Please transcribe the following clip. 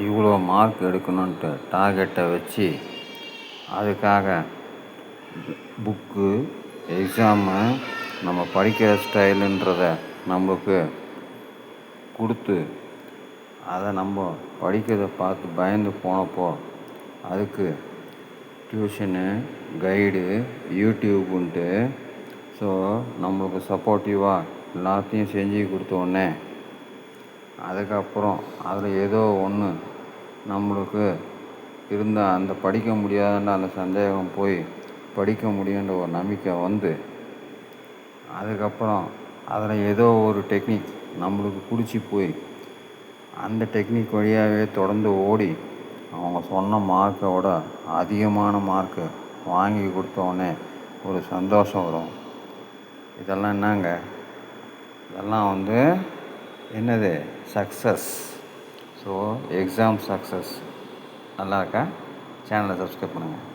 இவ்வளோ மார்க் எடுக்கணுன்ட்டு டார்கெட்டை வச்சு அதுக்காக புக்கு எக்ஸாமு நம்ம படிக்கிற ஸ்டைலுன்றதை நம்மளுக்கு கொடுத்து அதை நம்ம படிக்கிறத பார்த்து பயந்து போனப்போ அதுக்கு டியூஷனு கைடு யூடியூப்புன்ட்டு ஸோ நம்மளுக்கு சப்போர்ட்டிவாக எல்லாத்தையும் செஞ்சு கொடுத்தோடனே அதுக்கப்புறம் அதில் ஏதோ ஒன்று நம்மளுக்கு இருந்த அந்த படிக்க முடியாதுன்ற அந்த சந்தேகம் போய் படிக்க முடியுன்ற ஒரு நம்பிக்கை வந்து அதுக்கப்புறம் அதில் ஏதோ ஒரு டெக்னிக் நம்மளுக்கு பிடிச்சி போய் அந்த டெக்னிக் வழியாகவே தொடர்ந்து ஓடி அவங்க சொன்ன மார்க்கை விட அதிகமான மார்க்கு வாங்கி கொடுத்தோடனே ஒரு சந்தோஷம் வரும். இதெல்லாம் என்னங்க, இதெல்லாம் வந்து என்னது சக்ஸஸ். So exam success. நல்லா இருக்கா? சேனலை சப்ஸ்கிரைப் பண்ணுங்கள்.